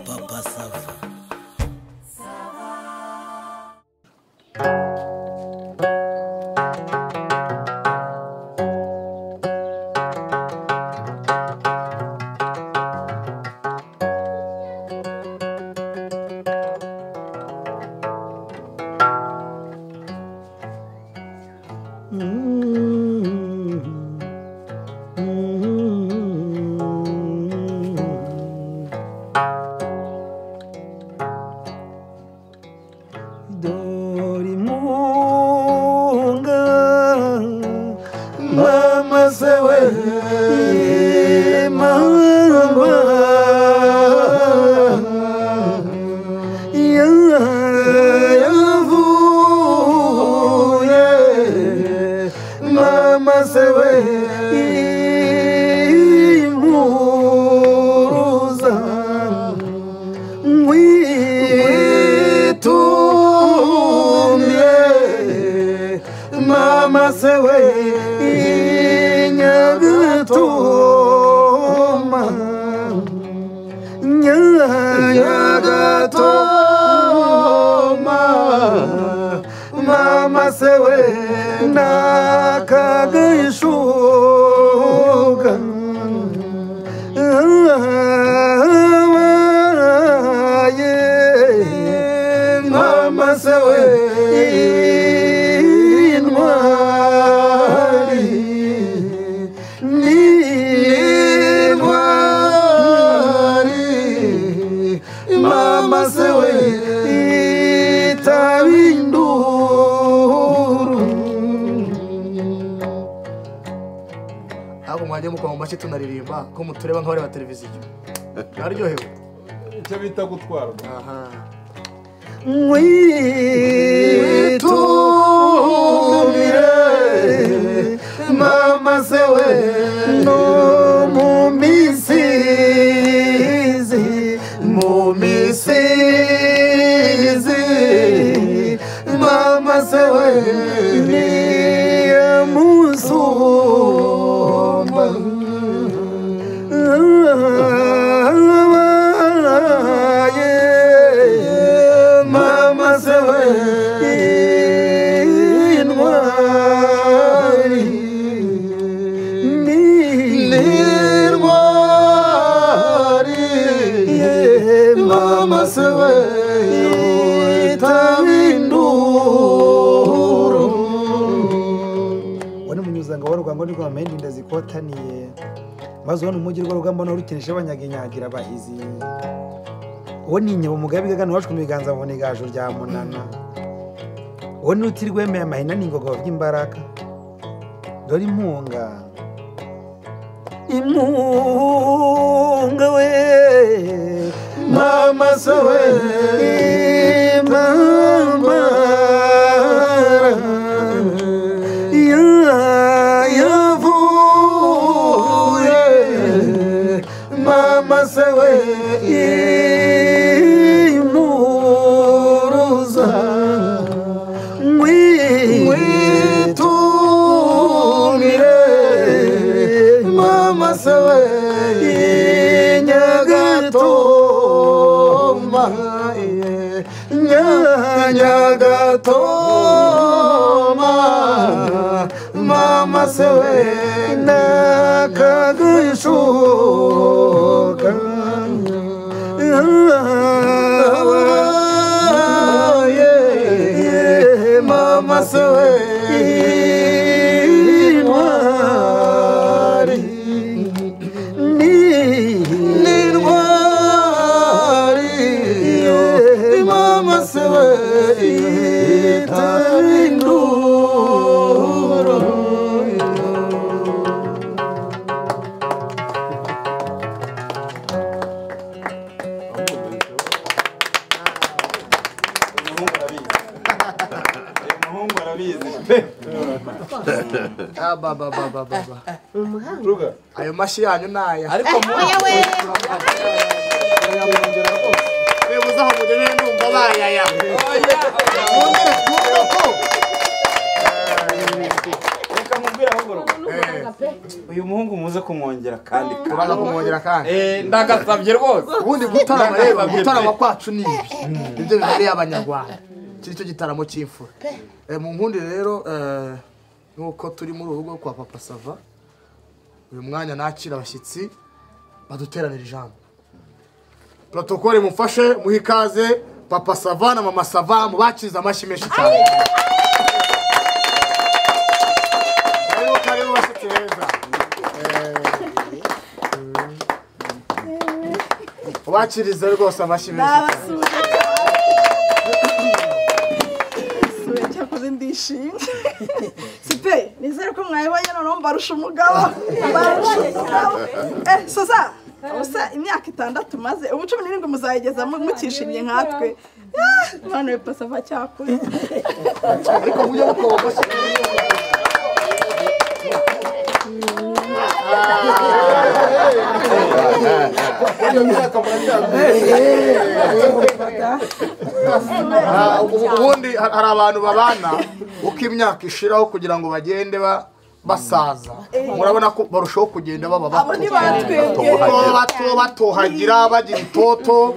Papa Sava. Mama sewe nakagishuga mama sewe inwari mama sewe mwajye mukoma mashi tunaririmba ko mutureba nk'abari ba televiziyo naryohewe icyo bita gutwara aha mwitumire mama sewe no mumisizi mama sewe ni mama sewe inwari mama sewe itabinduru wani munyuzanga warugambo niko amende ndazikotaniye maze wano umugirwa rugamba no rutinisha abanyaginyagira bahizi woni inyebo mugabe gagano washwe mu biganza abone igajo rya munana woni utirwemeye amahina ningogo by'imbaraga dore impunga we mama sewe mama mama sewe imuruza mwitumire mama sewe inyagatoma nyagatoma mama sewe nakagishuka mama sewe inwari mama sewe itabinduru baba Ruga ayo mashi yanyu naya ariko muzaho mugene ndumva bayaya reka mubwire uyu muhungu muze kumwongera kandi turaza kumwongera kandi ndagasabye rwose ubundi gutarama rero gutarama kwacu ni ibi nibyo bibereye abanyarwanda kiri cyo gitaramo cy'imfura mu nkundi rero nuko turi muri urugo kwa Papa Sava uyu mwanya nakira abashyitsi baduteranira ijambo protokole mufashe muhe ikaze Papa Sava na Mama Sava mubakiza amashyi menshi cyane karibu bashyitsi beza ubakirize rwose amashyi menshi cyakoze ndishimye sipe nizere ko mwayibonye noneho mbarusha umugabo sosa usa imyaka 6 maze ubu 17 muzayigeza mukishimye nkatwe mwana we Papa Sava cyakuze ariko muyo ko ubundi hari abantu babana uko imyaka ishiraho kugira ngo bagende basaza murabona ko barushaho kugenda baba batohagira bagira itoto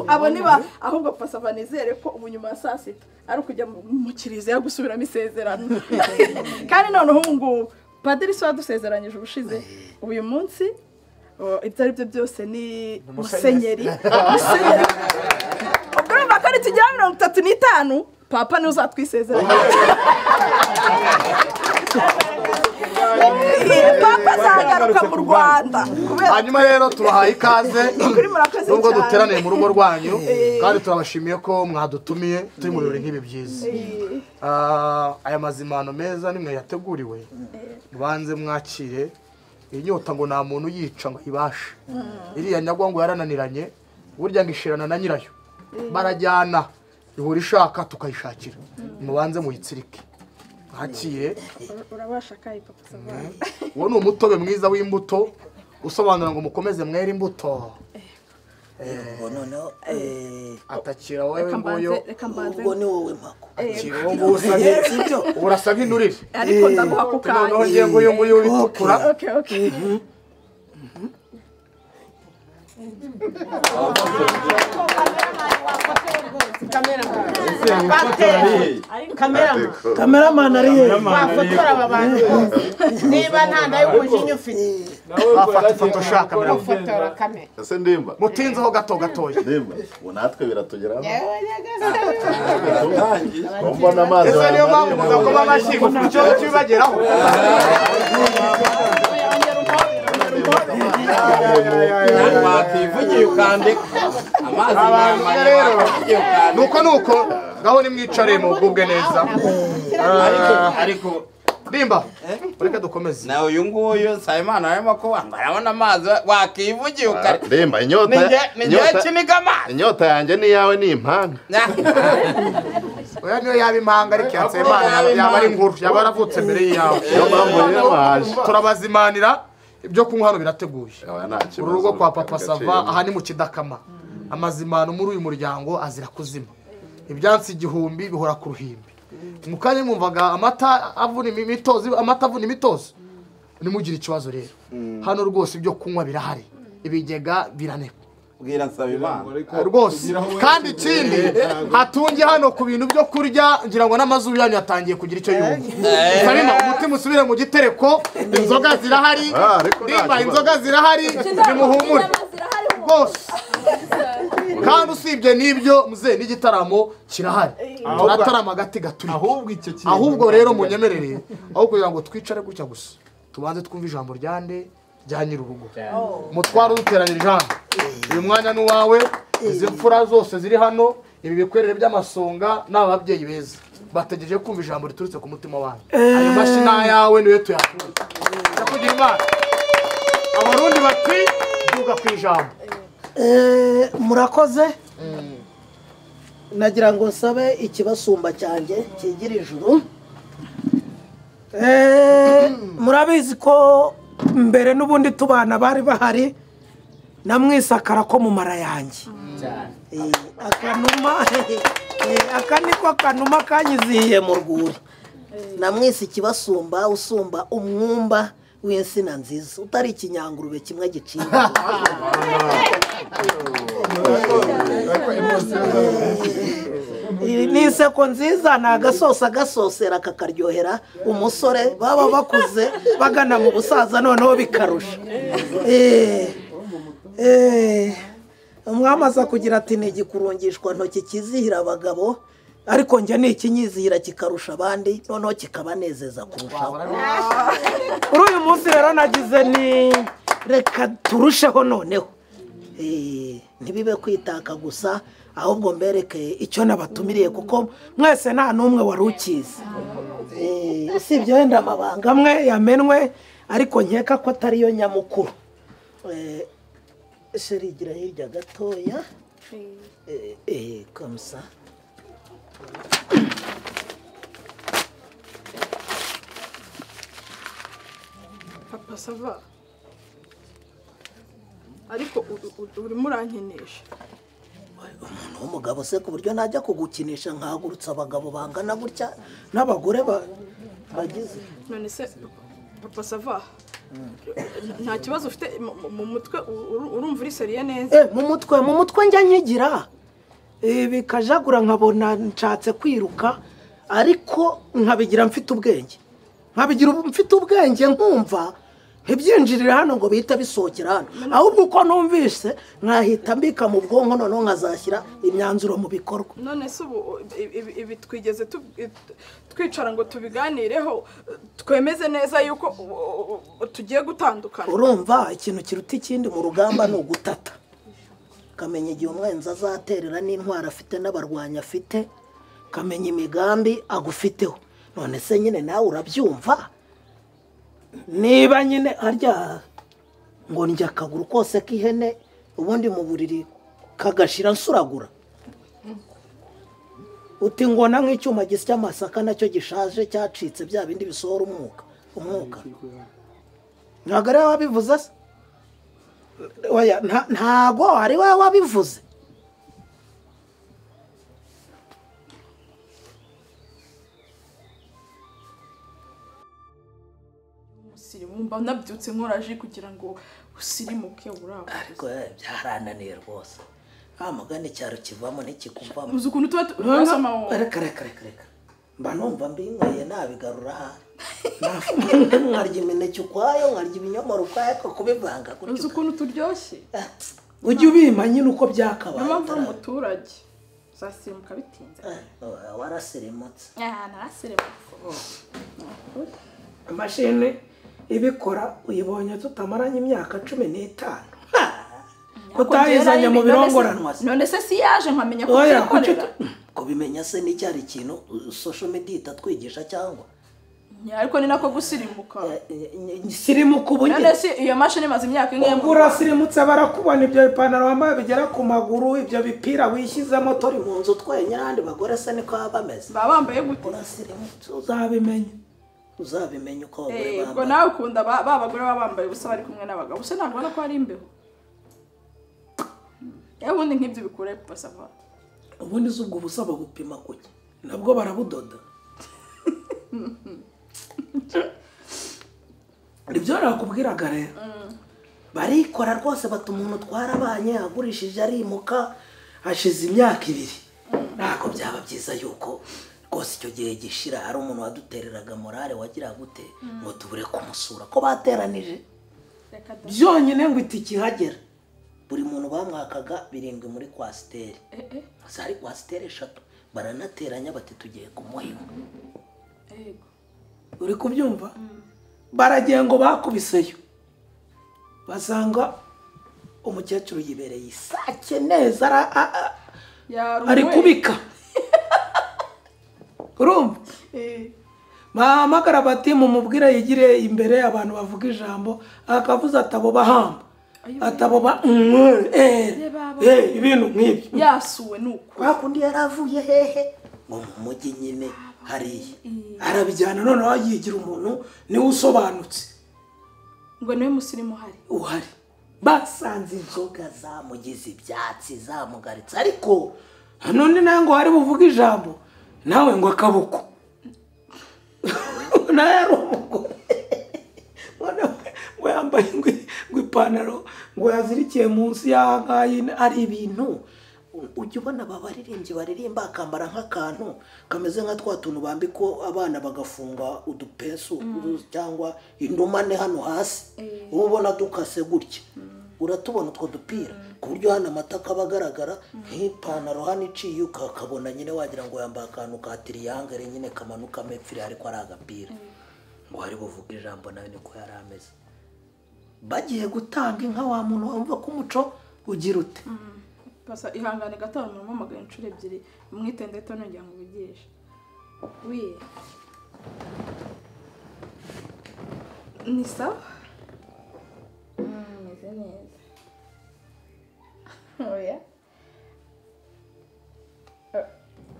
abo niba ahubwo Papa Sava nizere ko ubu nyuma ya saa sita ari kujya mu kiriziya gusubiramo isezerano kandi noneho ngo padiri so dusezeranyije ubushize uyu munsi ibyo ari byo byose ni musenyeri ubwo kandi tugira 35 papa ni uzatwisezeranya papa zagaruka mu Rwanda hanyuma rero tubahaye ikaze nubwo duteraniye mu rugo rwanyu kandi turabashimiye ko mwadutumiye turi mu birori nk'ibi byiza aya mazimano meza nimwe yateguriwe mubanze mwakire inyota ngo nta muntu yica ngo ibashe iriya nyagwa ngo yarananiranye burya ngo ishirana na nyirayo barajyana ihura ishaka tukayishakira mubanze muyitsirike hakire urabasha kai Papa Sava uwo ni umutobe mwiza w'imbuto usobanura ngo mukomeze mwere imbuto noneho atakira wowe ngoyo ubwo ni wowe mpako urasa nk'inturire ariko ndaguha ku kanya noneho ngiye nguyu nguyu witukura okay Cameraman ari he bafotora abantu niba nta ndayo umujinya ufite bafata ifoto shaka bafotora kamera ese ndimba mutinzeho gato gatoya ndimba ubu natwe biratugeraho mbona amazi ese niyo mpamvu mudakoma amashyi ngo icyo kibageraho wakivugiye ukandika amazi rero nuko ngaho nimwicare mugubwe neza ariko Dimba ureke dukomeze na uyu nguyu Sayimana arimo ko arabona amazi wakivugiye ukari Dimba inyota yanjye ni yawe ni impanga oya niyo yaba impanga ariko Sayimana yaba ari inkuru yaba aravutse mbere yawe turabazimanira ibyo kunywa hano birateguye urugo kwa Papa Sava aha ni mu Kidakama amazimano muri uyu muryango azira kuzima ibyansi igihumbi bihora ku ruhimbi mukanye mwumvaga amata avuna imitozo nimugire ikibazo rero hano rwose ibyo kunywa birahari ibigega biraneka bwira Nsabimana rwose kandi ikindi hatunge hano ku bintu byo kurya ngira ngo n'amazuru yanyu yatangiye kugira icyo yumva Nsabima umutima usubire mu gitereko inzoga zirahari Dimba inzoga zirahari nimuhumure rwose kandi usibye n'ibyo muze n'igitaramo kirahari turatarama agati gaturi ahubwo rero munyemerere aho kugira ngo twicare gutya gusa tubanze twumve ijambo ryande rya nyir'urugo mutwaro duteranira ijambo uyu mwanya n'uwawe izi mfura zose ziri hano ibi bikwerere by'amasonga n'ababyeyi beza bategereje kumva ijambo riturutse ku mutima wanyu ayo mashina yawe niwe tuyatura kugira Imana abarundi bati duga ku ijambo murakoze nagira ngo nsabe ikibasumba cyanjye kigira ijuru murabizi ko mbere n'ubundi tubana bari bahari namwisakara ko mu mara yanjye akanuma aka niko kanuma kanyizihiye mu rwuri namwise ikibasumba usumba umwumba w'insina nziza utari ikinyangurube kimwe gicimba ni inseko nziza ni agasosa agasosera kakaryohera umusore baba bakuze bagana mu busaza noneho bikarusha umwami aza kugira ati ni igikurungishwa ntoki kizihira abagabo ariko njye ni ikinyizihira kikarusha abandi noneho kikabanezeza kurushaho kuri uyu munsi rero nagize ni reka turusheho noneho ntibibe kwitaka gusa ahubwo mbereke icyo nabatumiriye kuko mwese nta n'umwe wari ukizi usibye wenda amabanga amwe yamenwe ariko nkeka ko atariyo nyamukuru sherigira hirya gatoya kamusa papa sava ariko urimo urankinisha umuntu w'umugabo se ku buryo najya kugukinisha nkahagurutsa abagabo bangana gutya n'abagore bagize none se papa sava nta kibazo ufite mu mutwe urumva uri seriye neza mu mutwe njya nkigira bikajagura nkabona nshatse kwiruka ariko nkabigira mfite ubwenge nkumva ntibyinjirire hano ngo bihita bisohokera hano ahubwo uko numvise nkahita mbika mu bwonko noneho nkazashyira imyanzuro mu bikorwa none se ubu ibi twigeze twicara ngo tubiganireho twemeze neza yuko tugiye gutandukana urumva ikintu kiruta ikindi mu rugamba ni ugutata kamenya igihe umwenzi azaterera n'intwaro afite n'abarwanyi afite kamenya imigambi agufiteho none se nyine nawe urabyumva niba nyine arya ngo njya akaguru kose k'ihene ubundi mu buriri kagashira nsuragura uti ngona nk'icyuma gisya amasaka nacyo gishaje cyacitse bya bindi bisohora umwuka ntabwo ari wowe wabivuze se ntabwo ari wowe wabivuze mba nabyutse nkoraje kugira ngo usirimuke uraba ariko byarananiye rwose mugani icyaro kivamo ntikikuvamo uzi ukuntu tuba turasoma reka mba numva mbinyweye nabigarura aha nkarya imineke ukwayo nkarya ibinyomoro ukwayo ariko kubivanga uzi ukuntu turyoshye ujye ubima nyine uko byakabaye niyo mpamvu uri umuturage uzasimuka bitinze warasirimutse narasirimutse imashini ibikora uyibonye tutamaranye imyaka 15 kutayizanye mu birongoranwa none se si yaje nkamenya ko byakorera kubimenya se ni cyari ikintu social media itatwigisha cyangwa ariko ni nako gusirimuka sirimuka ubu none se iyo mashini maze imyaka ingahe urasirimutse barakubona ibyo ipantaro wambaye bigera ku maguru ibyo bipira wishyizemo tori mu nzu twenye n'andi bagore se niko bameze bambaye gute urasirimutse uzabimenya uko abagore bambaye ubwo nawe ukunda ba bagore baba bambaye ubusa bari kumwe n'abagabo se ntabwo ubona ko ari imbeho ubundi nk'ibyo bikure pasava ubundi z'ubwo busa bagupima kuki nabwo barabudoda ibyo nakubwiraga rero barikora rwose bata umuntu twarabanye agurishije arimuka hashize imyaka 2 ntabwo byaba byiza yuko rwose icyo gihe gishira hari umuntu wadutereraga morale wagira gute ngo tubure kumusura ko bateranije byonyine ngo itikihagera buri muntu bamwakaga 7 muri kwasiteri zari kwasiteri 3 baranateranya bati tugiye kumuhima uri kubyumva baragiye ngo bakubiseyo basanga umukecuru yibereye isake neza ari kubika urumva mahamagara bati mumubwire yigire imbere abantu bavuga ijambo akavuza atabo bahamba atabo ba ibintu nk'ibyo yasuwe nuko bakundi yaravuye hehe ngo mu mujyi nyine hariya arabijyana noneho yigira umuntu niwe usobanutse ngo niwe musirimu uhari basanze inzoga zamugize ibyatsi zamugaritse ariko none nawe ngo hari buvuga ijambo nawe ngo akaboko nawe yari umugore ngo yambaye ngo ipantaro ngo yazirikiye munsi y'ahangaha ari ibintu ujya ubona aba baririmbyi baririmba akambara nk'akantu kameze nka twa tuntu bambika abana bagafunga udupesu cyangwa indumane hano hasi uba ubona dukase gutya uratubona utwo dupira ku buryo hano amataka aba agaragara nk'ipantaro hano iciye ukakabona nyine wagira ngo yambaye akantu ka tiriyangere nyine kamanuka mepfire ariko ari agapira ngo hari buvuga ijambo nawe niko yari ameze bagiye gutanga inka wa muntu wumva ko umuco ugira ute basa ihangane gato mu magana inshuro ebyiri mwitende to nongera ngo bigishe wiye ni sawa meze neza oya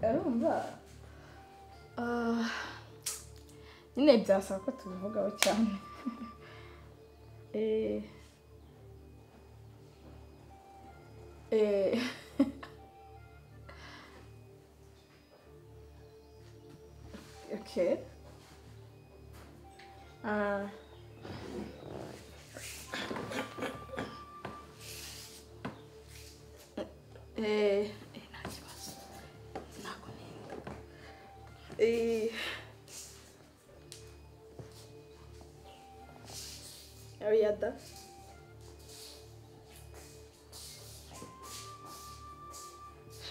arumva nyine byasaba ko tubivugaho cyane okay. Nta kibazo ntabwo nenda Ariada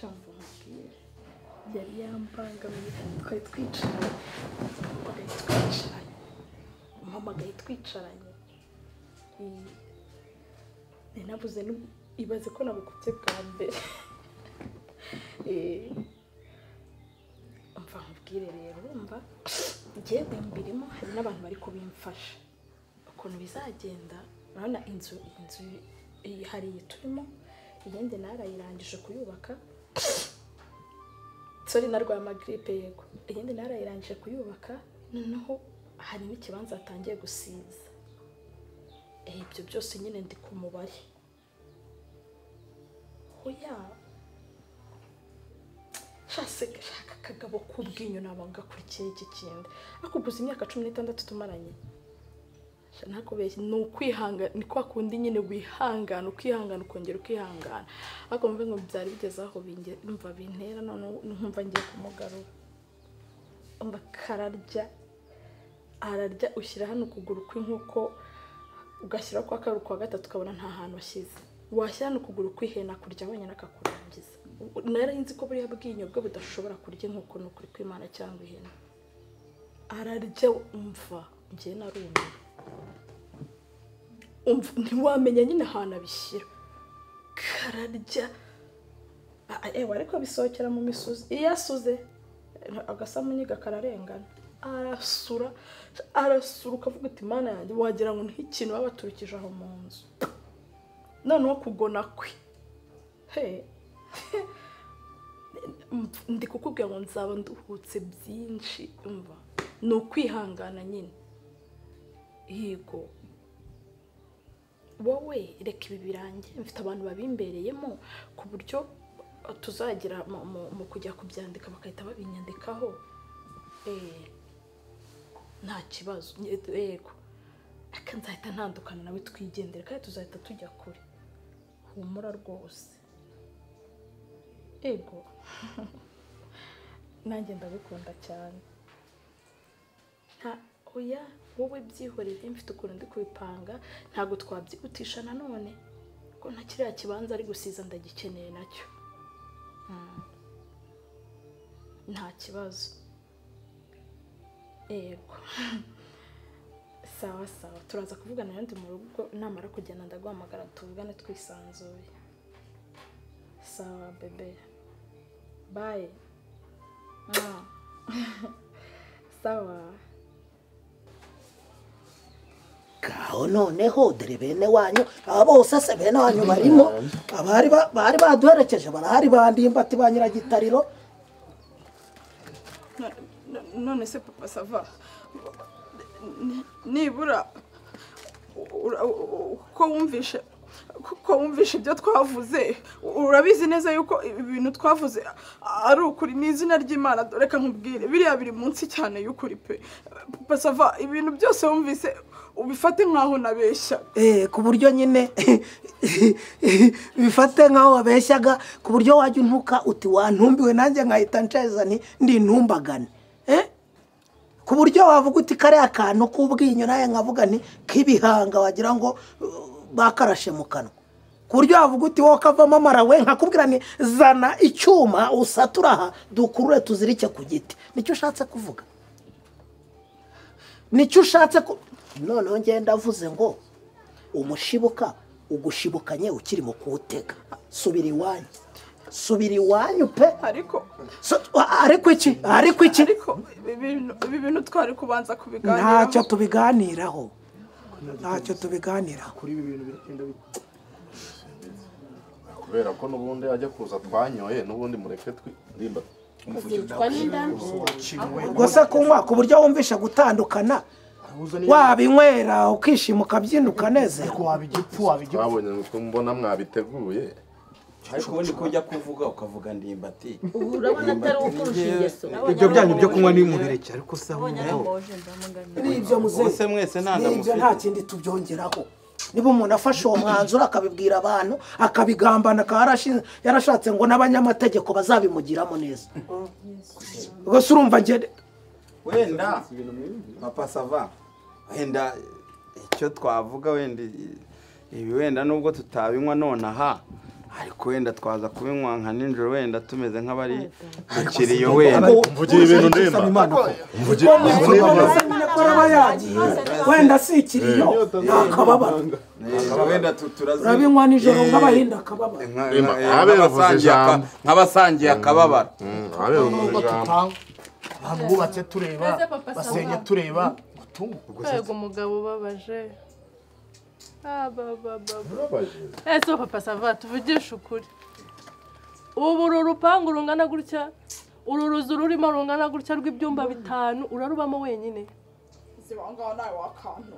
shambo mubwire yari yambangamiye twari twicaranye umpamagaye twicaranye nabuze ibaze ko nabukubye bwa mbere umva mubwire rero umva njyewe mbirimo hari n'abantu bari kubimfasha ukuntu bizagenda urabona inzu hari turimo iyindi narayirangije kuyubaka sorry narwaye amagripe yego iyindi narayirangije kuyubaka noneho hari n'ikibanza atangiye gusiza ibyo byose nyine ndi ku mubare hoya shaka akagabo k'ubwinyo nabanga kurikiye iki kindi akuguza imyaka 16 tumaranye nakubeshye ni ukwihangana ni kwa kundi nyine wihangana ukihangana ukongera ukihangana ariko mve ngo byari bigeze aho bimva bintera none nkumva ngiye kumugarura umva ararya ushyira hano ukuguru kw'inkoko ugashyira kwa kabiri kwa gatatu ukabona nta hantu washyize washyira hano ukuguru kw'ihena kurya wenyine akakurangiza nari nzi ko buriya bwinyo bwe budashobora kurya inkoko n'ukuri kw'Imana cyangwa ihene ararya umva njye narumiwe ntiwamenya nyine ahantu abishyira kararya ariko bisohokera mu misozi iyo asuze agasamunyiga kararengana arasura ukavuga uti Mana yanjye wagira ngo n'ikintu baba baturikije aho mu nzu noneho kugona kwe ndi kukubwira ngo nzaba nduhutse byinshi umva ni ukwihangana nyine yego wowe reka ibi birange mfite abantu babimbereyemo ku buryo tuzagira mu kujya kubyandika bakahita babinyandikaho nta kibazo yego aka nzahita ntandukana nawe twigendere kandi tuzahita tujya kure humura rwose yego nanjye ndabikunda cyane oya wowe byihorere mfite ukuntu ndi kubipanga ntabwo twabyihutisha nanone ko nta kiriya kibanza ari gusiza ndagikeneye nacyo nta kibazo yego sawa turaza kuvugana n'andi mu rugo namara kugenda ndaguhamagara tuvugane twisanzuye sawa bebe bye sawa kaho noneho dore bene wanyu aba bose se bene wanyu barimo bari baduherekeje barahari bandimbati ba nyiragitariro none se papa sava nibura ko ko wumvishe ibyo twavuze urabizi neza yuko ibintu twavuze ari ukuri ni izina ry'Imana reka nkubwire biriya biri munsi cyane y'ukuri pe pasava ibintu byose wumvise ubifate nkaho nabeshya ku buryo nyine bifate nkaho wabeshyaga ku buryo wajya untuka uti wantumbiwe nanjye nkahita nceza ndi ntumbagane ku buryo wavuga uti kariya kantu k'ubwinyo nawe nkavuga nti k'ibihanga wagira ngo bakarashe mu kanwa ku buryo wavuga uti wowe kavamo amara we nkakubwira ni zana icyuma usatura aha dukurure tuzirike ku giti nicyo ushatse kuvuga nicyo ushatse noneho ngenda avuze ngo umushibuka ugushibukanye ukiri mu kuwutega subira iwanyu pe ariko iki ibi bintu twari kubanza kubiganiraho ntacyo tubiganiraho kuri ibi bintu bigenda kubera ko n'ubundi ajya kuza twanyoye n'ubundi mureke twimba gusa kunywa ku buryo wumvisha gutandukana wabinywera ukishima ukabyina ukanezerwa twabonye ko mbona mwabiteguye ariko ubundi ko ujya kuvuga ukavuga ndimbati urabona atari ukurusha ingeso ibyo byanyu byo kunywa ni mubereke ariko sawa n'ibyo muze mwese n'ibyo nta kindi tubyongeraho niba umuntu afashe uwo mwanzuro akabibwira abantu akabigambana yarashatse ngo n'abanyamategeko bazabimugiramo neza gusa urumva ngende wenda papa sava wenda icyo twavuga wenda ibi wenda nubwo tutabinywa nonaha ariko wenda twaza kubinywa nka nijoro wenda tumeze nk'abari akiriyo wenda mvugiye ibintu ndemba wenda si ikiriyo nakababara wenda turabinywa nijoro nk'abahinda akababara nk'abasangiye akababara abantu bubatse tureba basenye tureba yego umugabo ubabaje ese papa sava tuvugisha ukuri ubu uru rupangu rungana gutya uru ruzu rurimo rungana gutya rw'ibyumba 5 urarubamo wenyine zibangaho nawe wakantu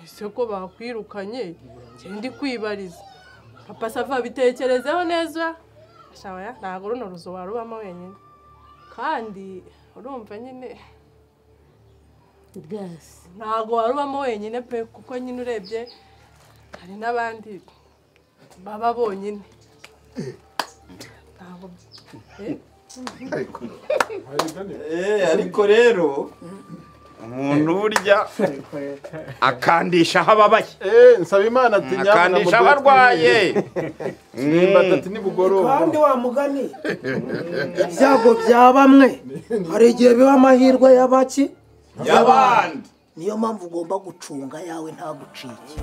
ese ko bakwirukanye ndi kwibariza papa sava bitekerezeho neza ashawaya ntago runo ruzu warubamo wenyine kandi urumva nyine ntago warubamo wenyine pe kuko nyine urebye hari n'abandi baba bonyine ariko rero umuntu burya akandisha aho ababaye nsaba imana ati akandisha aho arwaye ati nibugoroba kandi wa mugani ibyago bya bamwe hari igihe biba amahirwe y'abaki y'abandi niyo mpamvu ugomba gucunga yawe ntagucike